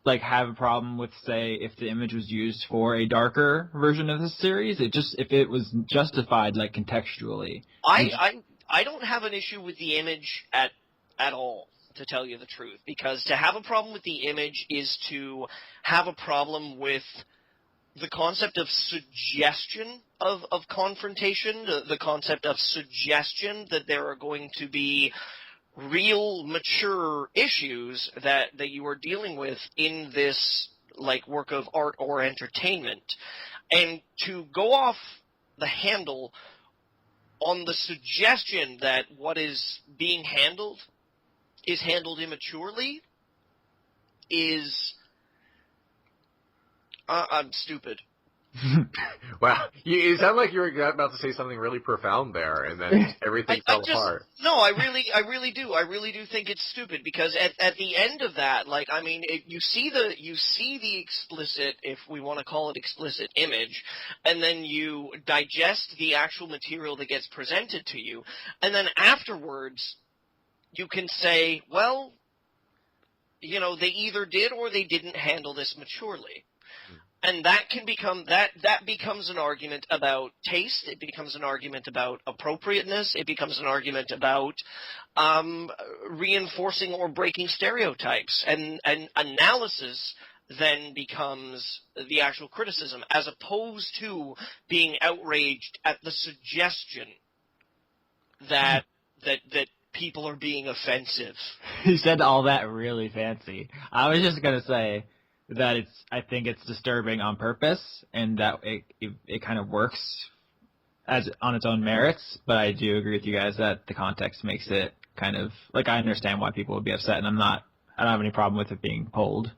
Speaker 2: have a problem with, say, if the image was used for a darker version of the series? If it was justified, contextually?
Speaker 3: I don't have an issue with the image at all, to tell you the truth. Because to have a problem with the image is to have a problem with the concept of suggestion of confrontation, the concept of suggestion that there are going to be real mature issues that you are dealing with in this work of art or entertainment. And to go off the handle on the suggestion that what is being handled is handled immaturely is I'm stupid.
Speaker 1: Wow. It sounded like you were about to say something really profound there, and then everything fell apart.
Speaker 3: No, I really do. I really do think it's stupid because at the end of that, you see the explicit, if we want to call it explicit, image, and then you digest the actual material that gets presented to you, and then afterwards, you can say, well, they either did or they didn't handle this maturely. And that can become that becomes an argument about taste. It becomes an argument about appropriateness. It becomes an argument about reinforcing or breaking stereotypes. And analysis then becomes the actual criticism, as opposed to being outraged at the suggestion that people are being offensive.
Speaker 2: You said all that really fancy. I was just gonna say that I think it's disturbing on purpose, and that it kind of works as on its own merits. But I do agree with you guys that the context makes it kind of I understand why people would be upset, and I don't have any problem with it being pulled.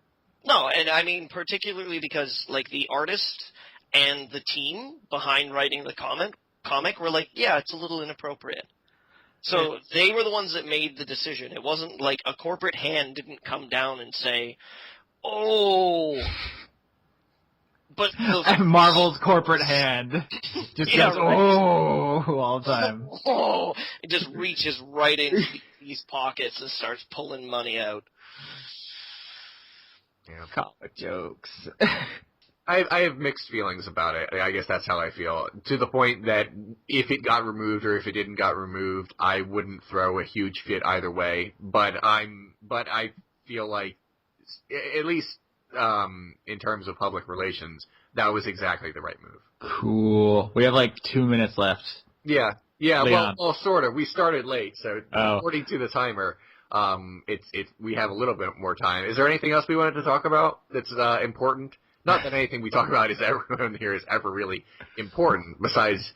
Speaker 3: No, and I mean particularly because the artist and the team behind writing the comic were yeah, it's a little inappropriate. So they were the ones that made the decision. It wasn't a corporate hand didn't come down and say, oh, but
Speaker 2: Marvel's corporate hand just goes, oh, all the time.
Speaker 3: Oh, it just reaches right into these pockets and starts pulling money out.
Speaker 1: Yeah.
Speaker 2: Comic jokes.
Speaker 1: I have mixed feelings about it. I guess that's how I feel. To the point that if it got removed or if it didn't got removed, I wouldn't throw a huge fit either way. But I feel like, at least in terms of public relations, that was exactly the right move.
Speaker 2: Cool. We have 2 minutes left.
Speaker 1: Yeah. Well, sort of. We started late, so according to the timer, we have a little bit more time. Is there anything else we wanted to talk about that's important? Not that anything we talk about is everyone here is ever really important, besides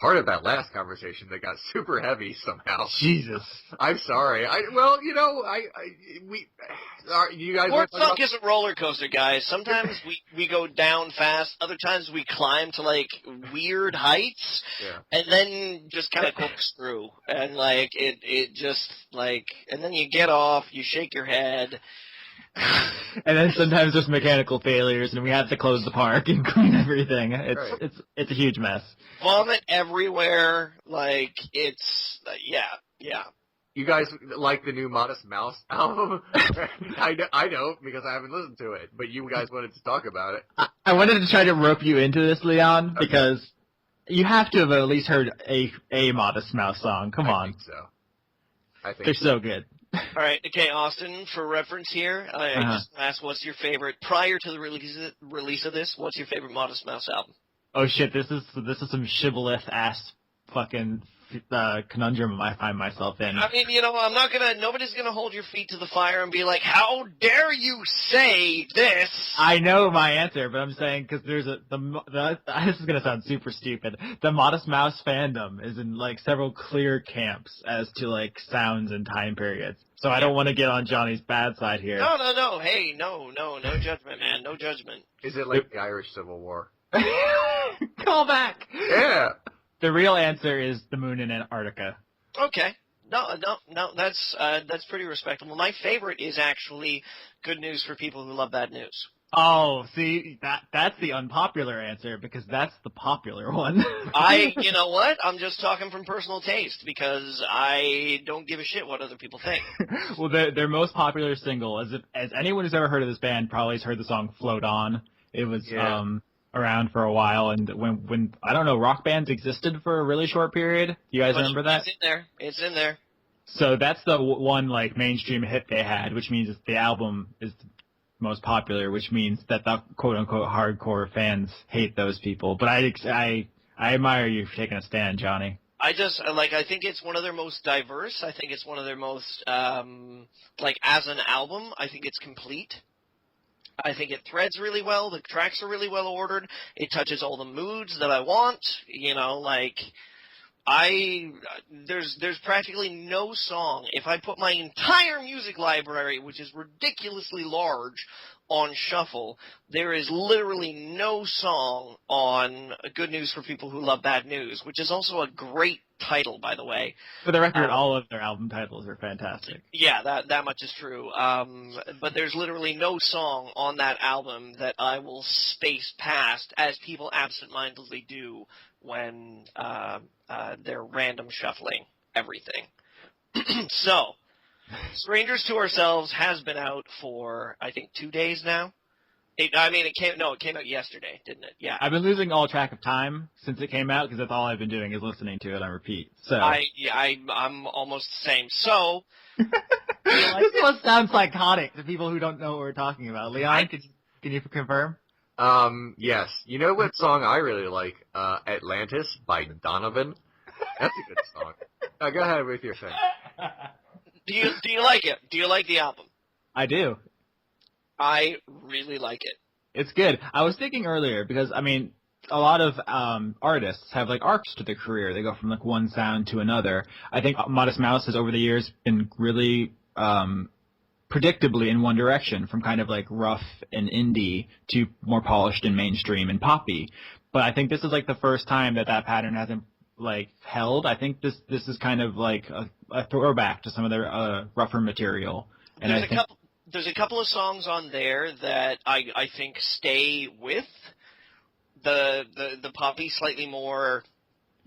Speaker 1: part of that last conversation that got super heavy somehow.
Speaker 2: Jesus.
Speaker 1: I'm sorry. You guys.
Speaker 3: Sports Talk is a roller coaster, guys. Sometimes we go down fast. Other times we climb to like weird heights, and then just kind of corkscrew, and like it just like, and then you get off, you shake your head.
Speaker 2: And then sometimes there's mechanical failures, and we have to close the park and clean everything. It's a huge mess.
Speaker 3: Vomit everywhere, like it's yeah.
Speaker 1: You guys like the new Modest Mouse album? I know because I haven't listened to it, but you guys wanted to talk about it.
Speaker 2: I wanted to try to rope you into this, Leon, because you have to have at least heard a Modest Mouse song. Come on.
Speaker 1: I think so.
Speaker 2: They're so good.
Speaker 3: All right, okay, Austin, for reference here, I just asked what's your favorite, prior to the release of this, what's your favorite Modest Mouse album?
Speaker 2: Oh shit, this is some shibboleth ass fucking conundrum I find myself in.
Speaker 3: I mean, nobody's gonna hold your feet to the fire and be like, how dare you say this?
Speaker 2: I know my answer, but I'm saying, because there's this is gonna sound super stupid, the Modest Mouse fandom is in like several clear camps as to like sounds and time periods. So I don't want to get on Johnny's bad side here.
Speaker 3: No, hey, no judgment, man, no judgment.
Speaker 1: Is it like the Irish Civil War?
Speaker 2: Call back!
Speaker 1: Yeah!
Speaker 2: The real answer is the moon in Antarctica.
Speaker 3: Okay. No, that's pretty respectable. My favorite is actually Good News for People Who Love Bad News.
Speaker 2: Oh, see, that's the unpopular answer, because that's the popular one.
Speaker 3: You know what? I'm just talking from personal taste, because I don't give a shit what other people think.
Speaker 2: Well, their most popular single, as anyone who's ever heard of this band probably has heard the song Float On. It was, around for a while, and when I don't know, rock bands existed for a really short period. You guys remember that?
Speaker 3: It's in there.
Speaker 2: So that's the one like mainstream hit they had, which means the album is the most popular, which means that the quote unquote hardcore fans hate those people. But I admire you for taking a stand, Johnny.
Speaker 3: I think it's one of their most diverse. I think it's one of their most as an album, I think it's complete. I think it threads really well. The tracks are really well ordered. It touches all the moods that I want. There's practically no song. If I put my entire music library, which is ridiculously large, on shuffle, there is literally no song on Good News for People Who Love Bad News, which is also a great title, by the way.
Speaker 2: For the record, all of their album titles are fantastic.
Speaker 3: Yeah, that much is true. But there's literally no song on that album that I will space past, as people absentmindedly do when they're random shuffling everything. So, Strangers to Ourselves has been out for, I think, 2 days now. It came out yesterday, didn't it? Yeah.
Speaker 2: I've been losing all track of time since it came out, because that's all I've been doing is listening to it on repeat. So
Speaker 3: I'm almost the same. So,
Speaker 2: this must sound psychotic to people who don't know what we're talking about. Leon, can you confirm?
Speaker 1: Yes. You know what song I really like? Atlantis by Donovan. That's a good song. Go ahead with your thing.
Speaker 3: Do you like it? Do you like the album?
Speaker 2: I do.
Speaker 3: I really like it.
Speaker 2: It's good. I was thinking earlier, because, a lot of artists have, arcs to their career. They go from, one sound to another. I think Modest Mouse has, over the years, been really predictably in one direction, from kind of, rough and indie to more polished and mainstream and poppy. But I think this is, the first time that pattern hasn't, held. I think this is kind of, a throwback to some of their rougher material. And
Speaker 3: There's a couple of songs on there that I think stay with the poppy slightly more.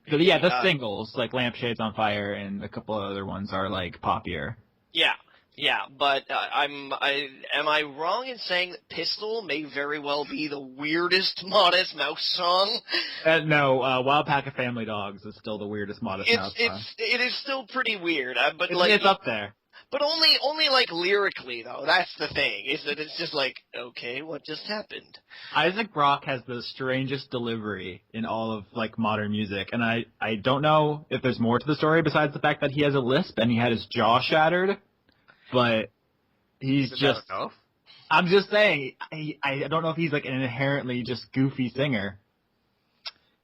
Speaker 2: The singles like Lampshades on Fire and a couple of other ones are poppier.
Speaker 3: Yeah, but am I wrong in saying that Pistol may very well be the weirdest Modest Mouse song?
Speaker 2: No, Wild Pack of Family Dogs is still the weirdest Modest Mouse song.
Speaker 3: It is still pretty weird, but
Speaker 2: it's up there.
Speaker 3: But only lyrically though. That's the thing. Is that it's just okay, what just happened?
Speaker 2: Isaac Brock has the strangest delivery in all of modern music, and I don't know if there's more to the story besides the fact that he has a lisp and he had his jaw shattered. But he's just. I'm just saying. I don't know if he's an inherently just goofy singer.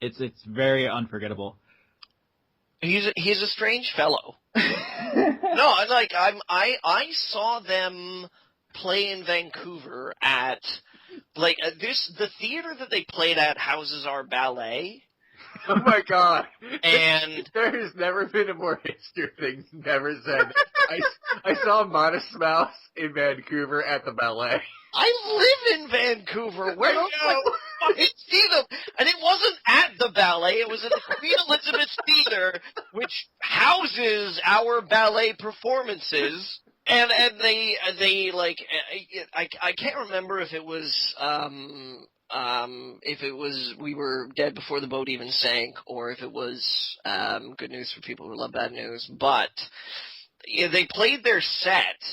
Speaker 2: It's very unforgettable.
Speaker 3: He's a strange fellow. No, I saw them play in Vancouver at the theater that they played at houses our ballet.
Speaker 1: Oh my god!
Speaker 3: And
Speaker 1: there has never been a more hipster thing never said. I saw Modest Mouse in Vancouver at the ballet.
Speaker 3: I live in Vancouver. Where I didn't see them, and it wasn't at the ballet. It was at the Queen Elizabeth Theater, which houses our ballet performances. And they I can't remember if it was We Were Dead Before the Boat Even Sank, or if it was Good News for People Who Love Bad News, but they played their set,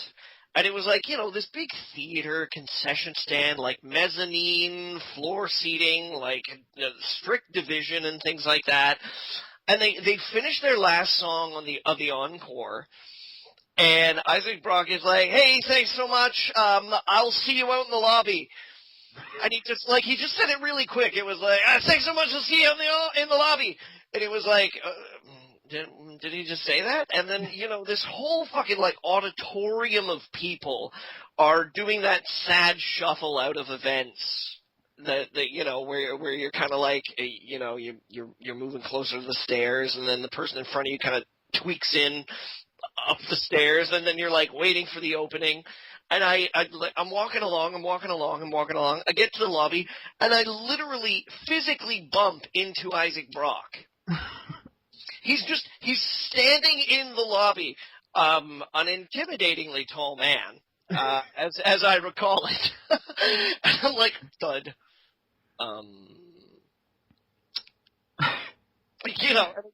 Speaker 3: and it was this big theater, concession stand, mezzanine, floor seating, strict division and things like that, and they finished their last song of the encore. And Isaac Brock is like, "Hey, thanks so much. I'll see you out in the lobby." And he just said it really quick. It was like, "Thanks so much. I'll see you in the lobby." And it was like, did he just say that? And then this whole fucking auditorium of people are doing that sad shuffle out of events. That where you're kind of you're moving closer to the stairs, and then the person in front of you kind of tweaks in up the stairs, and then you're waiting for the opening, and I'm walking along. I get to the lobby, and I literally physically bump into Isaac Brock. He's standing in the lobby, an intimidatingly tall man, as I recall it. And I'm like, thud.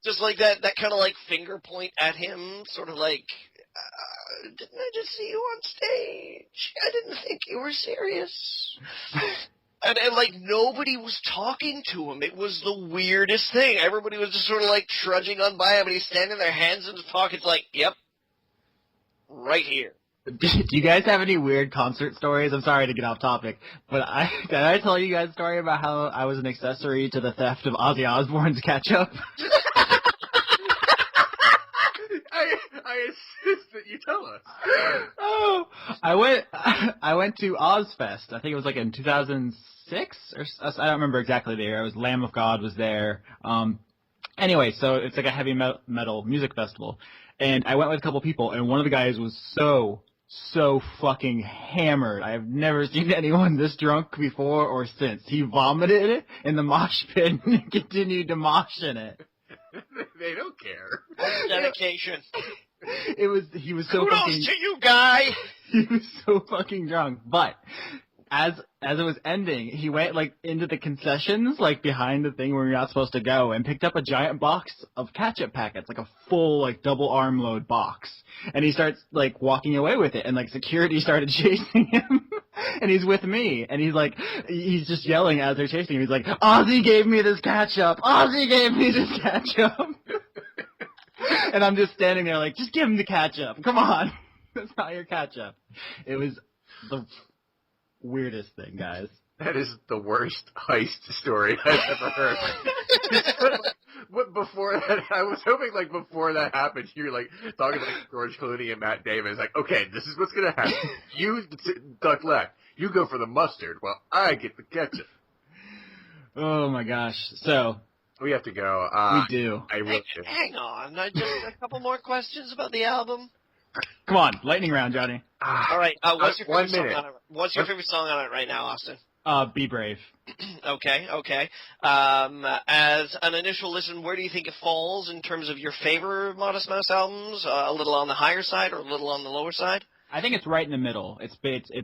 Speaker 3: Just that kind of finger point at him, sort of didn't I just see you on stage? I didn't think you were serious. And nobody was talking to him. It was the weirdest thing. Everybody was just sort of trudging on by him, and he's standing there, hands in his pockets, yep, right here.
Speaker 2: Do you guys have any weird concert stories? I'm sorry to get off topic, but did I tell you guys a story about how I was an accessory to the theft of Ozzy Osbourne's ketchup?
Speaker 1: I insist that you tell us.
Speaker 2: Oh, I went to Ozfest. I think it was in 2006, or I don't remember exactly the year. It was Lamb of God was there. Anyway, so it's a heavy metal music festival, and I went with a couple people, and one of the guys was so fucking hammered. I have never seen anyone this drunk before or since. He vomited it in the mosh pit and continued to mosh in it.
Speaker 1: They don't care.
Speaker 3: That's dedication.
Speaker 2: He was so
Speaker 3: Kudos
Speaker 2: fucking...
Speaker 3: to you, guy!
Speaker 2: He was so fucking drunk. But as it was ending, he went into the concessions, behind the thing where you're not supposed to go, and picked up a giant box of ketchup packets, a full double arm load box. And he starts walking away with it, and security started chasing him. And he's with me, and he's just yelling as they're chasing him. He's like, "Ozzy gave me this ketchup! Ozzy gave me this ketchup!" And I'm just standing there just give him the ketchup. Come on. That's not your ketchup. It was the weirdest thing, guys.
Speaker 1: That is the worst heist story I've ever heard. But before that, I was hoping before that happened, you were talking to George Clooney and Matt Damon. It's okay, this is what's gonna happen. You duck left. You go for the mustard, while I get the ketchup.
Speaker 2: Oh my gosh! So
Speaker 1: we have to go.
Speaker 2: We do.
Speaker 1: I really do.
Speaker 3: Hang on, just a couple more questions about the album.
Speaker 2: Come on, lightning round, Johnny.
Speaker 3: All right. What's your favorite
Speaker 1: 1 minute.
Speaker 3: song on it? What's your favorite song on it right now, Austin?
Speaker 2: Be Brave.
Speaker 3: Okay. As an initial listen, where do you think it falls in terms of your favorite Modest Mouse albums? A little on the higher side or a little on the lower side?
Speaker 2: I think it's right in the middle. It's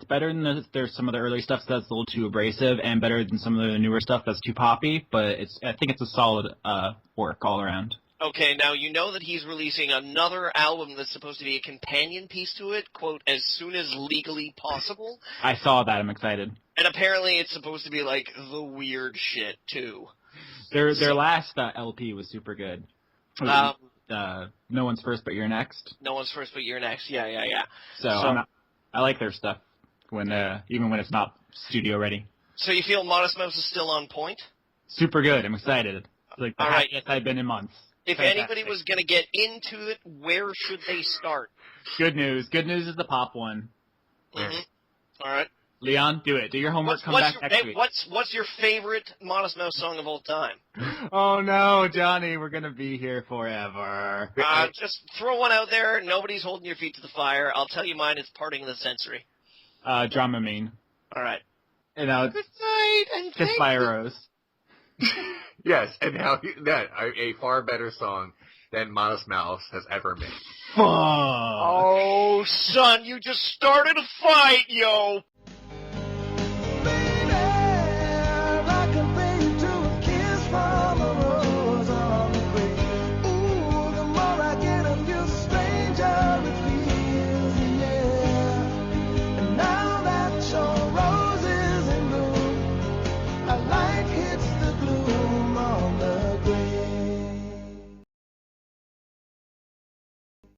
Speaker 2: better than there's some of the early stuff that's a little too abrasive, and better than some of the newer stuff that's too poppy. But I think it's a solid work all around.
Speaker 3: Okay, now you know that he's releasing another album that's supposed to be a companion piece to it, quote, as soon as legally possible.
Speaker 2: I saw that. I'm excited.
Speaker 3: And apparently it's supposed to be the weird shit, too.
Speaker 2: Their last LP was super good. No One's First But You're Next.
Speaker 3: No One's First But You're Next, yeah.
Speaker 2: So I like their stuff, even when it's not studio ready.
Speaker 3: So you feel Modest Mouse is still on point?
Speaker 2: Super good. I'm excited. It's the
Speaker 3: All right.
Speaker 2: happiest I've been in months.
Speaker 3: If anybody was going to get into it, where should they start?
Speaker 2: Good news. Good news is the pop one.
Speaker 3: Mm-hmm. All right.
Speaker 2: Leon, do it. Do your homework. Come back next week.
Speaker 3: What's your favorite Modest Mouse song of all time?
Speaker 2: Oh no, Johnny, we're gonna be here forever.
Speaker 3: Just throw one out there. Nobody's holding your feet to the fire. I'll tell you mine. It's Parting the Sensory.
Speaker 2: Dramamine.
Speaker 3: All right.
Speaker 2: And good night and Kiss by a Rose.
Speaker 1: Yes, and a far better song than Modest Mouse has ever made.
Speaker 2: Fuck.
Speaker 3: Oh, son, you just started a fight, yo.